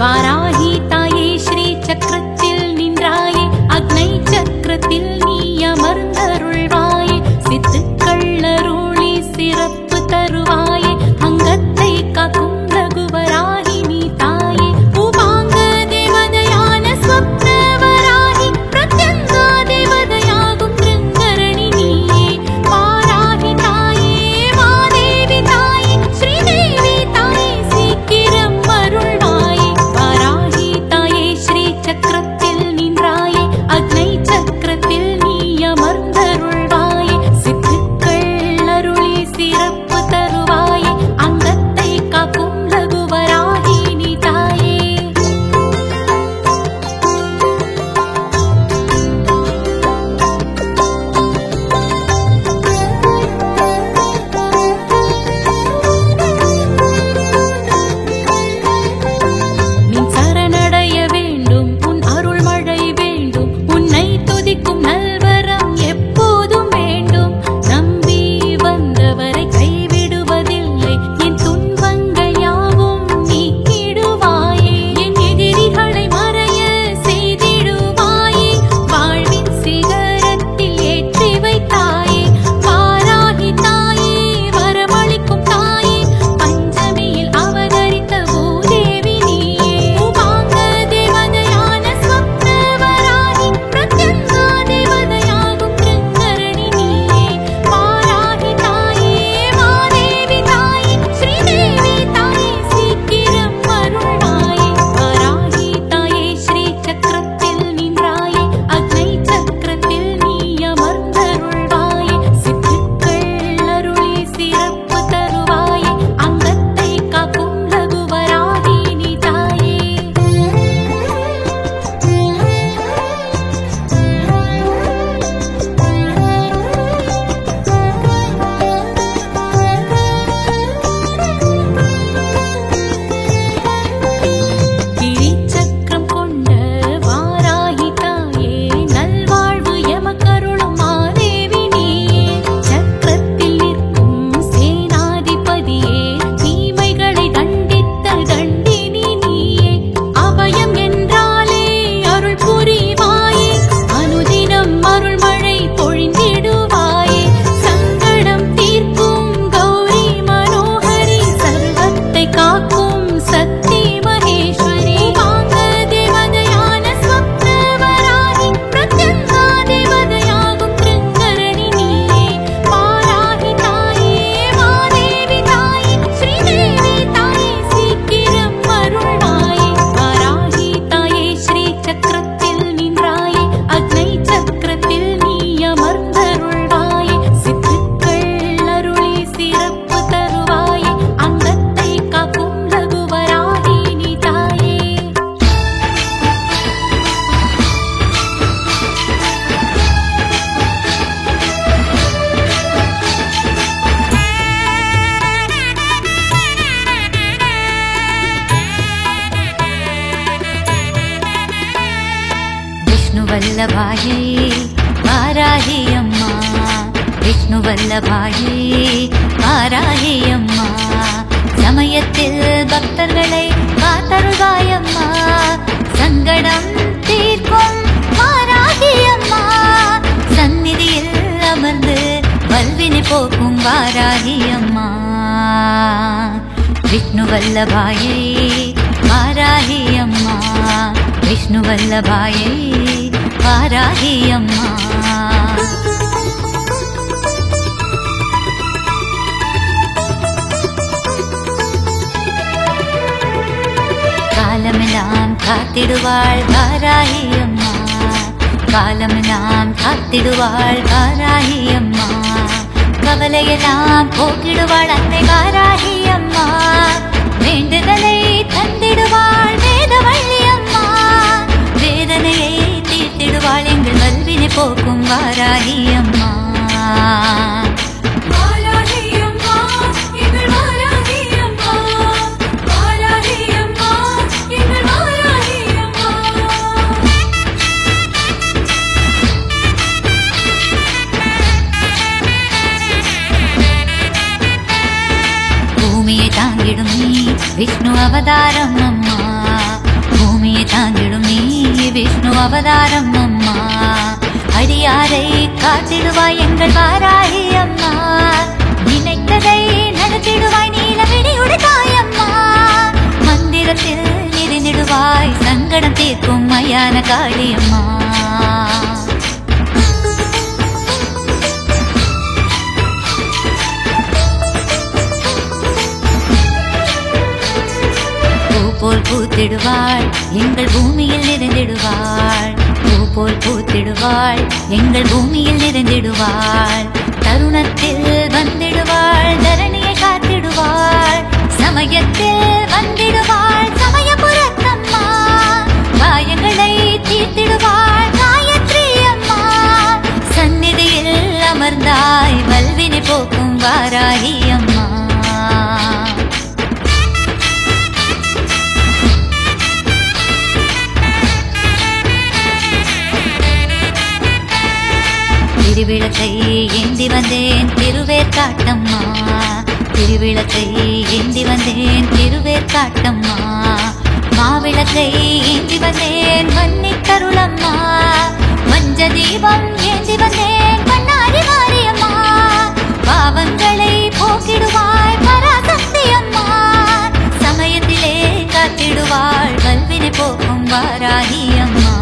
வாராகி தாயே ஸ்ரீ சக்கரத்தில் நின்றாயே, அக்னை சக்கரத்தில் நீ அமர்ந்தருள்வாயே, சித்துக்கள் அருளி சிறப்பு தருவாயே, அங்கத்தை காக்கும் ரகுவராகி நீ தாயே, உபாங்க தேவதையான ஸ்வப்னவராகி, பிரத்யங்கா தேவதையாகும் திருங்கரணி நீயே, வாராகி தாயே மாதேவி தாயே ஸ்ரீதேவி தாயே சீக்கிரம் அருள்வாயே, சக்கரத்தில் நின்றாயே, அக்னை சக்கரத்தில் நீ அமர்ந்தருள்வாயே, சித்துக்கள் அருளி சிறப்பு தருவாயே, அங்கத்தை காக்கும் ரகுவராகி நீ தாயே. நல்வரம் எப்போதும் வேண்டும், நம்பி வந்தவரை கைவிடுவதில்லை, என் துன்பங்கள் யாவும் நீக்கிடுவாயே, என் எதிரிகளை மறைய செய்திடுவாயே, வாழ்வின் சிகரத்தில் ஏற்றி வைத்தாயே, வாராகி தாயே வரமளிக்கும் தாயே, பஞ்சமியில் அவதரித்த பூதேவி நீயே, உபாங்க தேவதையான ஸ்வப்னவராகி, பிரத்யங்கா தேவதையாகும் திருங்கரணி நீயே, வாராகி தாயே மாதேவி தாயே ஸ்ரீதேவி தாயே சீக்கிரம் அருள்வாயே, வாராகி தாயே ஸ்ரீ சக்கரத்தில் நின்றாயே, அக்னை சக்கரத்தில் நீ அமர்ந்தருள்வாயே, சித்துக்கள் அருளி சிறப்பு தருவாயே, அங்கத்தை காக்கும் ரகுவராகி நீ தாயே. கிரிச்சக்கரம் கொண்ட வாராகி தாயே, நல்வாழ்வு எமக்கருளும் மாதேவி நீயே, சக்கரத்தில் நிற்கும் சேனாதிபதியே, தீமைகளை தண்டித்த தண்டினி நீயே, அபயம் என்றாலே அருள் புரிவாயே, அனுதினம் அருள்மழை பொழிந்திடுவாயே, சங்கடம் தீர்க்கும் கௌரி மனோகரி, சர்வத்தை காக்கும் சக்தி மகேஸ்வரி, உபாங்க தேவதையான ஸ்வப்னவராகி, பிரத்யங்கா தேவதையாகும் திருங்கரணி நீயே, வாராகி தாயே மாதேவி தாயே ஸ்ரீதேவி தாயே சீக்கிரம் அருள்வாயே, வாராகி தாயே ஸ்ரீ சக்கரத்தில் நின்றாயே, அக்னை சக்கரத்தில் நீ அமர்ந்தருள்வாயே, சித்துக்கள் அருளி சிறப்பு தருவாயே, அங்கத்தை காக்கும் ரகுவராகி நீ தாயே. விஷ்ணுவல்லபாயே வாராகி அம்மா, விஷ்ணுவல்லபாயே வாராகி அம்மா, சமயத்தில் பக்தர்களை காத்தருள்வாயம்மா, சங்கடம் தீர்க்கும் வாராகி அம்மா, சந்நிதியில் அமர்ந்து வல்வினை போக்கும் வாராகி அம்மா, விஷ்ணுவல்லபாயே வாராகி அம்மா, விஷ்ணுவல்லபாயே வாராகி அம்மா. காலமெல்லாம் காத்திடுவாள் வாராகி அம்மா, காலமெல்லாம் காத்திடுவாள் வாராகி அம்மா, கவலையெல்லாம் போக்கிடுவாள் அன்னை வாராகி அம்மா, வேண்டுதலை தந்திடுவாள் வேதவள்ளி அம்மா, வேதனையை தீர்த்திடுவாள் எங்கள் வல்வினை போக்கும் வாராகி அம்மா. எங்கள் வாராகி அம்மா, வாராகி அம்மா, எங்கள் அவதாரம் அம்மா, பூமியை தாங்கிடும் நீ விஷ்ணு அவதாரம் அம்மா, அடியாரை காத்திடுவாய் எங்கள் வாராகி அம்மா, நினைத்ததை நடத்திடுவாய் நீலவிடியுடு தாயம்மா, மந்திரத்தில் நிறைந்திடுவாய் சங்கடம் தீர்க்கும் மயான காளியம்மா. போல் பூத்திடுவாள் எங்கள் பூமியில் நிறைந்திடுவாள், பூ போல் பூத்திடுவாள் எங்கள் பூமியில் நிறைந்திடுவாள், தருணத்தில் வந்திடுவாள் தரணியை காத்திடுவாள், சமயத்தில் வந்திடுவாள் சமயபுரத்தம்மா, காயங்களை தீர்த்திடுவாள் காயத்ரி அம்மா, சந்நிதியில் அமர்ந்தாய் வல்வினை போக்கும் வாராகி அம்மா. திருவிளக்கை ஏந்தி வந்தேன் திருவேற்காட்டம்மா, திருவிளக்கை ஏந்தி வந்தேன் திருவேற்காட்டம்மா, மாவிளக்கை ஏந்தி வந்தேன் மன்னிக்கருளம்மா, மஞ்ச தீபம் ஏந்தி வந்தேன் பண்ணாரி மாரியம்மா, பாவங்களை போக்கிடுவாய் பராசக்தி அம்மா, சமயத்திலே காத்திடுவாள் வல்வினை போக்கும் வாராகி அம்மா.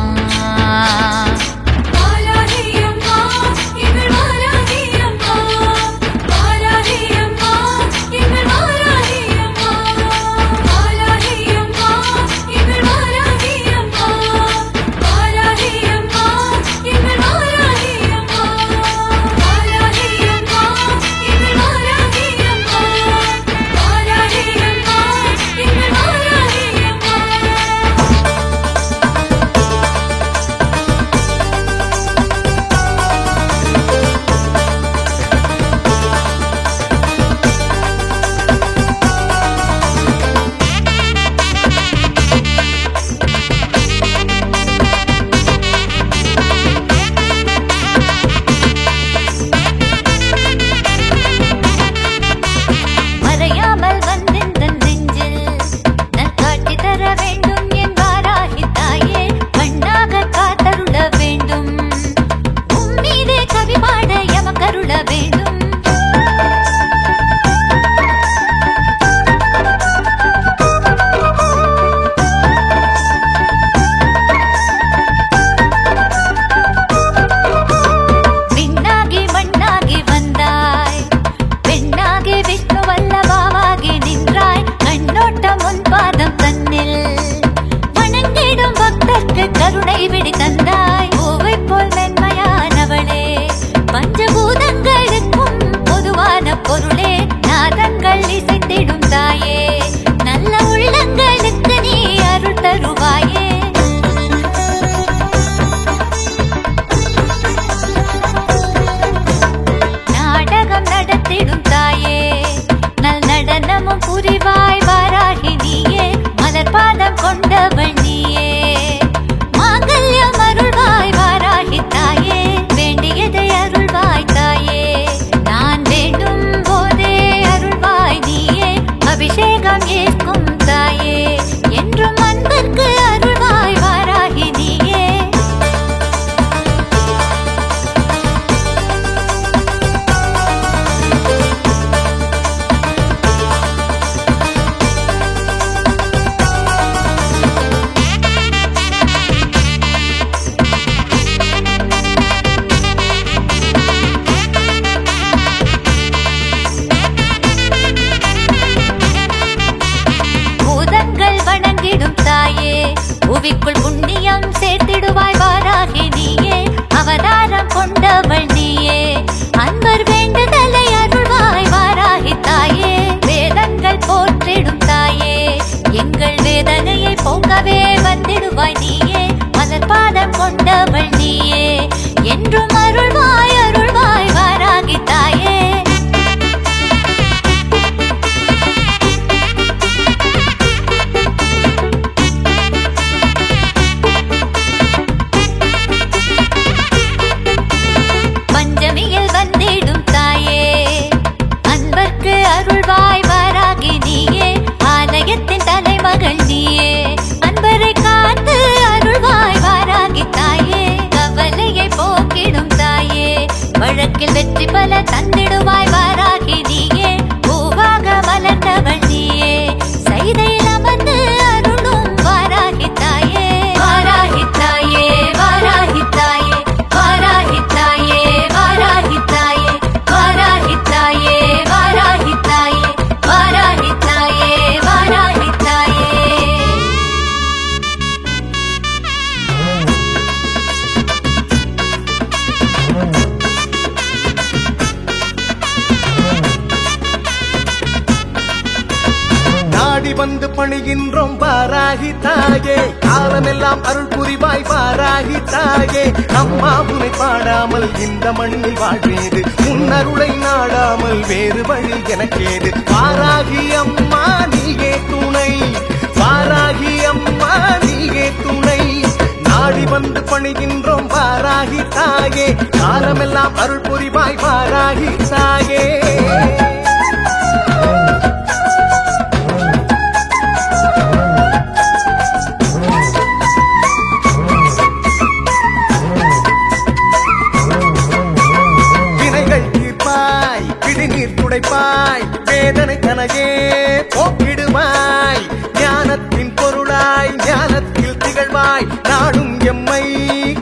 அருள்வாய் வாராகி நீயே, ஆலயத்தின் தலைமகள் கணக்கில் வெற்றி பல தந்திடுவாய் வாராகி நீயே பூவாக மலர்ந்தவள் நீயே சைதையில் அமர்ந்து அருளும் வாராகி தாயே வாராகி தாயே வாராகி தாயே வாராகி தாயே வாராகி தாயே வாராகி தாயே வாராகி தாயே வாராகி தாயே வாராகி தாயே நாடி வந்து பணிகின்றோம் வாராகி தாயே காலமெல்லாம் அருள் புரிவாய் வாராகி தாயே அம்மா உனை பாடாமல் இந்த மண்ணில் வாழ்வேது முன்னருளை நாடாமல் வேறு வழி எனக்கேது வாராகி அம்மா நீயே துணை வாராகி அம்மா நீயே துணை நாடி வந்து பணிகின்றோம் வாராகி தாயே காலமெல்லாம் அருள் புரிவாய் வாராகி தாயே துடைப்பாய் வேதனை கனகே போக்கிடுவாய் ஞானத்தின் பொருளாய் ஞானத்தில் திகழ்வாய் நாடும் எம்மை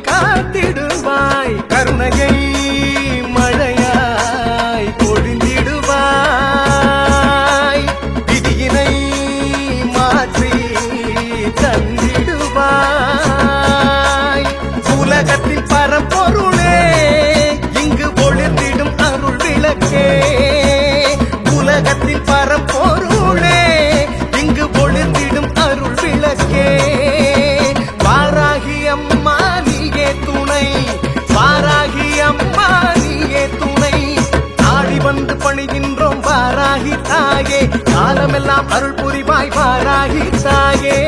காத்திடுவாய் கருணையை மழையாய் பொழிந்திடுவாய் விதியினை மாற்றி தந்திடுவாய் உலகத்தின் பரம்பொருளே இங்கு ஒளிர்ந்திடும் அருள் விளக்கே உலகத்தில் பரம்பொருளே இங்கு ஒளிர்ந்திடும் அருள் விளக்கே வாராகி அம்மா நீயே துணை வாராகி அம்மா நீயே துணை நாடி வந்து பணிகின்றோம் வாராகி தாயே காலமெல்லாம் அருள் புரிவாய் வாராகி தாயே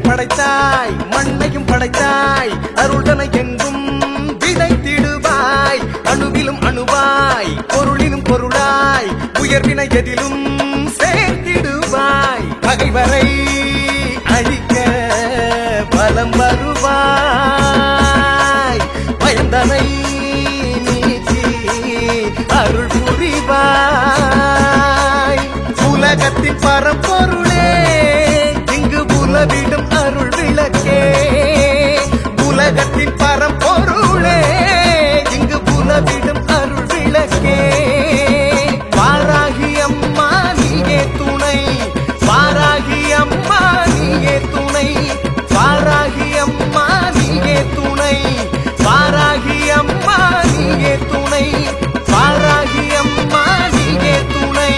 படைத்தாய் மண்ணையும் படைத்தாய் அருள்தனை எங்கும் விதைத்திடுவாய் அணுவிலும் அணுவாய் பொருளிலும் பொருளாய் உயர்வினை எதிலும் சேர்த்திடுவாய் பகைவரை அழிக்க பலம் வருவாய் பயந்தனை நீக்கி அருள் புரிவாய் உலகத்தின் பரம்பொருளே உலவிடும் அருள் விளக்கே உலகத்தின் பரம்பொருளே இங்கு உலவிடும் அருள் விளக்கே வாராகி அம்மா நீயே துணை வாராகி அம்மா நீயே துணை வாராகி அம்மா நீயே துணை வாராகி அம்மா நீயே துணை வாராகி அம்மா நீயே துணை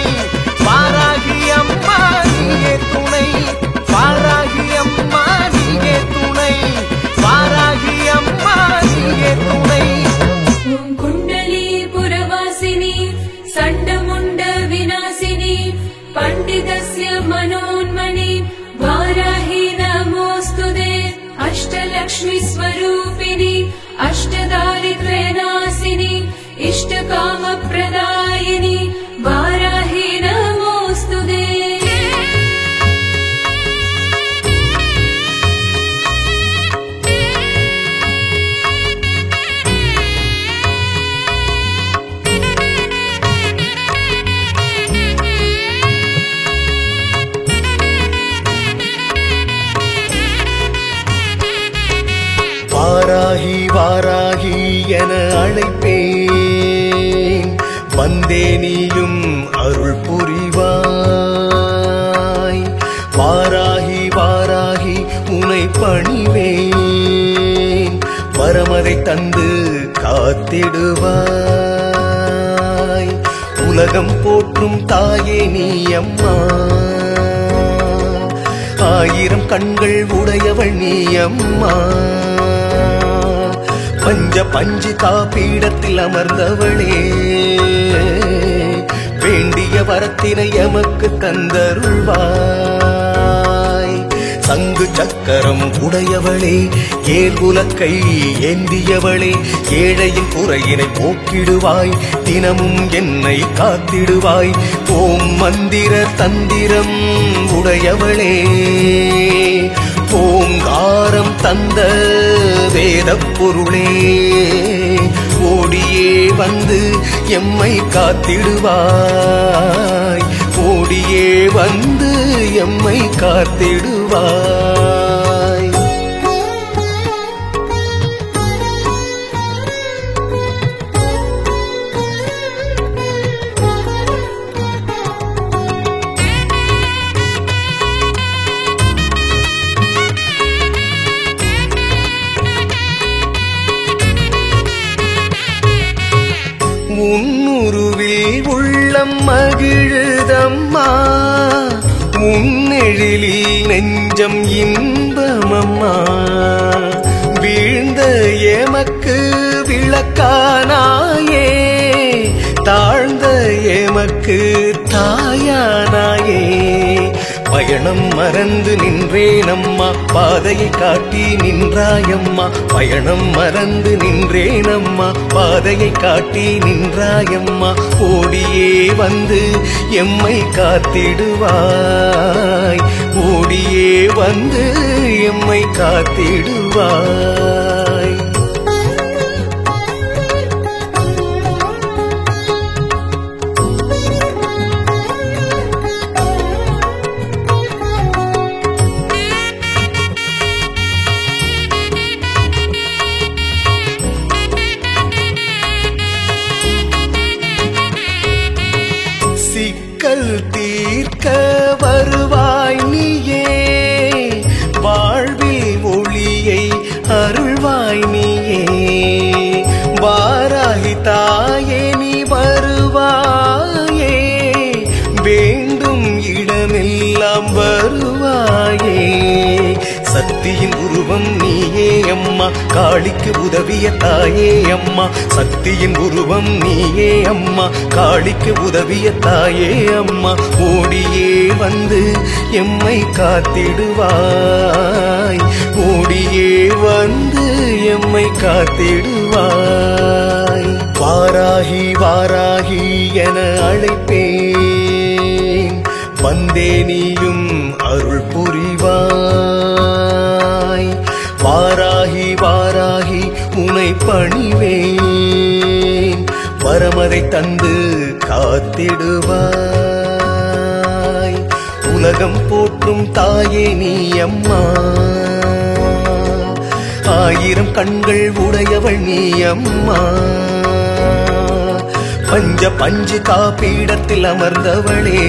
வாராகி அம்மா நீயே துணை வாராகி அம்மா நீயே துணை வாராகி அம்மா நீயே துணை ஓம் குண்டலி புரவாசினி சண்டமுண்ட விநாசினி பண்டிதஸ்ய மனோன்மணி வாராஹி நமோஸ்துதே அஷ்டலக்ஷ்மி ஸ்வரூபிணி அஷ்டதாரித்ர்யநாசினி இஷ்டகாம பிரதாயினி வாராஹி நமோஸ்துதே வாராகி வாராகி என அழைப்பேன் வந்தே நீயும் அருள் புரிவாய் வாராகி வாராகி உனை பணிவேன் வரமதை தந்து காத்திடுவாய் உலகம் போற்றும் தாயே நீ அம்மா ஆயிரம் கண்கள் உடையவள் நீ அம்மா பஞ்ச பஞ்சு காப்பீடத்தில் அமர்ந்தவளே வேண்டிய வரத்தினை எமக்கு தந்தருள்வாய் சங்கு சக்கரம் உடையவளே ஏர்குலக்கை ஏந்தியவளே ஏழையின் குறையினை போக்கிடுவாய் தினமும் என்னை காத்திடுவாய் ஓம் மந்திர தந்திரம் உடையவளே ஓங்காரம் தந்த வேதப் பொருளே ஓடியே வந்து எம்மை காத்திடுவாய் ஓடியே வந்து எம்மை காத்திடுவாய் உன்னுருவில் உள்ளம் மகிழுதம்மா உன்னெழிலில் நெஞ்சம் இன்பமம்மா வீழ்ந்த எமக்கு விளக்கானாயே தாழ்ந்த எமக்கு தாயானாயே பயணம் மறந்து நின்றேனம்மா பாதையை காட்டி நின்றாயம்மா பயணம் மறந்து நின்றேனம்மா பாதையை காட்டி நின்றாயம்மா ஓடியே வந்து எம்மை காத்திடுவாய் ஓடியே வந்து எம்மை காத்திடுவாய் தீர்க்க வருவாய் நீயே வாழ்வில் ஒளியை அருள்வாய் நீயே வாராகி தாயே நீ வருவாயே வேண்டும் இடமெல்லாம் வருவாயே சக்தியின் உருவம் நீயே அம்மா காளிக்கு உதவிய தாயே அம்மா சக்தியின் உருவம் நீயே அம்மா காளிக்கு உதவிய தாயே அம்மா ஓடியே வந்து எம்மை காத்திடுவாய் ஓடியே வந்து எம்மை காத்திடுவாய் வாராகி வாராகி என அழைப்பேன் வந்தே நீயும் அருள் புரிவாய் வாராகி வாராகி உனை பணிவேன் வரமதை தந்து காத்திடுவாய் உலகம் போற்றும் தாயே நீ அம்மா ஆயிரம் கண்கள் உடையவள் நீ அம்மா பஞ்சு காப்பீடத்தில் அமர்ந்தவளே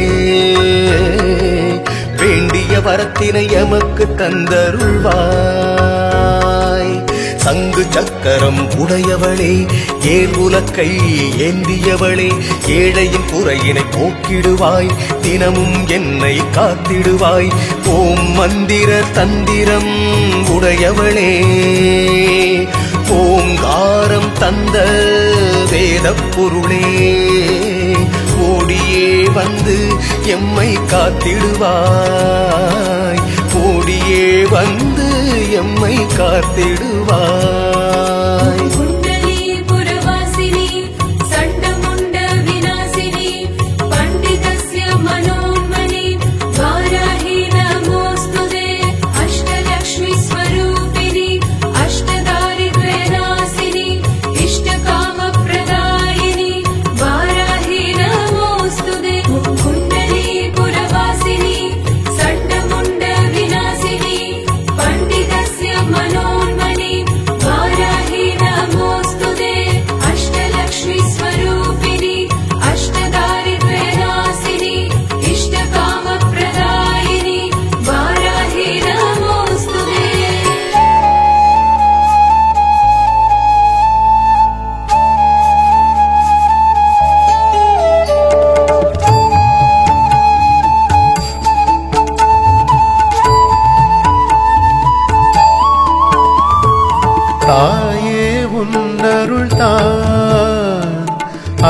வேண்டிய வரத்தினை எமக்கு தந்தருள்வாய் சங்கு சக்கரம் உடையவளே ஏர்குலக்கை ஏந்தியவளே ஏழையின் குறையினை போக்கிடுவாய் தினமும் என்னை காத்திடுவாய் ஓம் மந்திர தந்திரம் உடையவளே ஓங்காரம் தந்த வேதப் பொருளே ஓடியே வந்து எம்மை காத்திடுவாய் ஓடியே வந்து எம்மை காத்திடுவாய் குண்டலி புரவாசினி சண்டமுண்ட விநாசினி பண்டிதஸ்ய மனோன்மணி வாராஹி நமோஸ்துதே அஷ்டலக்ஷ்மி ஸ்வரூபிணி அஷ்டதாரித்ர்யநாசினி இஷ்டகாம பிரதாயினி வாராஹி நமோஸ்துதே குண்டலி புரவாசினி சண்டமுண்ட விநாசினி பண்டிதஸ்ய மனோன்மணி வாராஹி நமோஸ்துதே அஷ்டலக்ஷ்மி ஸ்வரூபிணி அஷ்டதாரித்ர்யநாசினி இஷ்டகாம பிரதாயினி வாராஹி நமோஸ்துதே தாயே உன்னருள் தான்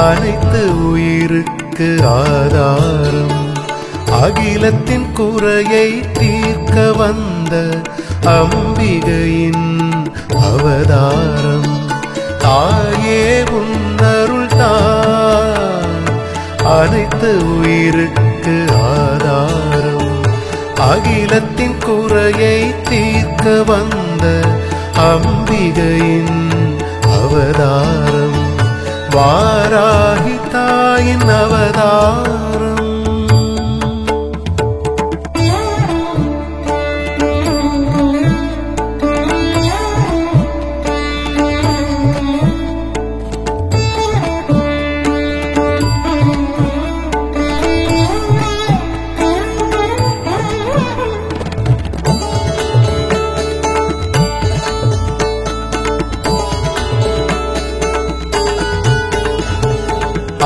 அனைத்து உயிருக்கு ஆதாரம் அகிலத்தின் குறையை தீர்க்க வந்த அம்பிகையின் அவதாரம். தாயே உன்னருள் தான் அனைத்து உயிருக்கு ஆதாரம். அகிலத்தின் குறையை தீர்க்க வந்த அம்பிகையின் அவதாரம். வாராகி தாயின் அவதாரம்.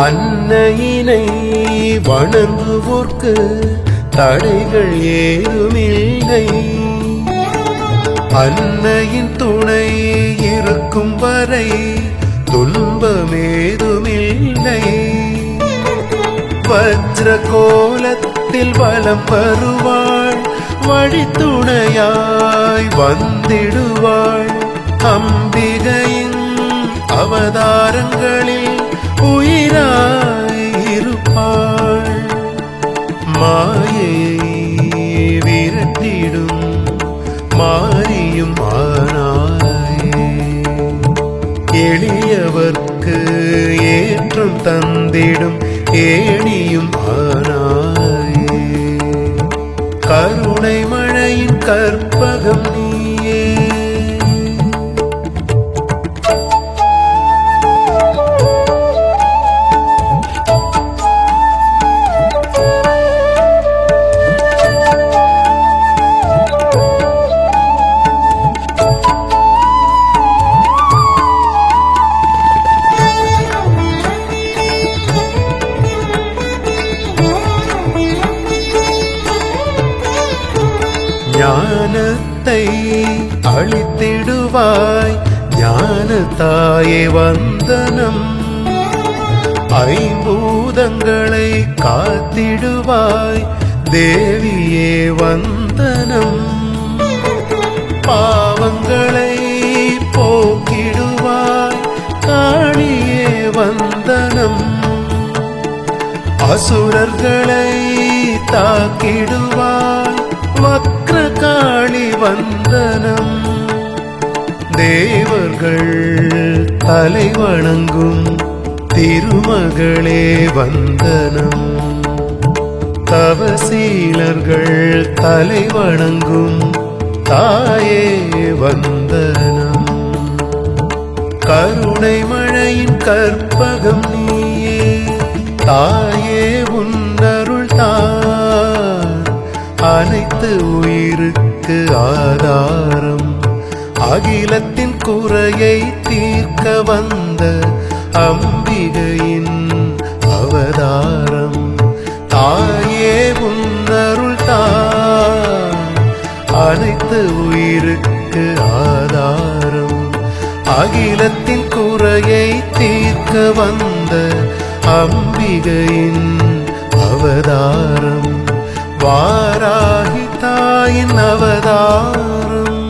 அன்னையினை வணங்குவோர்க்கு தடைகள் ஏதுமில்லை. அன்னையின் துணை இருக்கும் வரை துன்பமேதுமில்லை. வஜ்ர கோலத்தில் வலம் வருவாள், வழித்துணையாய் வந்திடுவாள். அம்பிகையின் அவதாரங்களில் உயிராயிருப்பாள். மாயையை விரட்டிடும் மாரியும் ஆனாயே. எளியவர்க்கு ஏற்றம் தந்திடும் ஏணியும் ஆனாயே. கருணை மழையின் கற்பகம் நீயே. ஞானத்தை அளித்திடுவாய் ஞான தாயே வந்தனம். ஐம்பூதங்களை காத்திடுவாய் தேவியே வந்தனம். பாவங்களை போக்கிடுவாய் காளியே வந்தனம். அசுரர்களை தாக்கிடுவாய் வக்ர காளி வந்தனம். தேவர்கள் தலை வணங்கும் திருமகளே வந்தனம். தவசீலர்கள் தலை வணங்கும் தாயே வந்தனம். கருணை மழையின் கற்பகம் நீயே. தாயே உன்னருள் தான் அனைத்து உயிருக்கு ஆதாரம். அகிலத்தின் குறையை தீர்க்க வந்த அம்பிகையின் அவதாரம். தாயே உன்னருள் தான் அனைத்து உயிருக்கு ஆதாரம். அகிலத்தின் குறையை தீர்க்க வந்த அம்பிகையின் அவதாரம். வாராகி தாயின் அவதாரம்.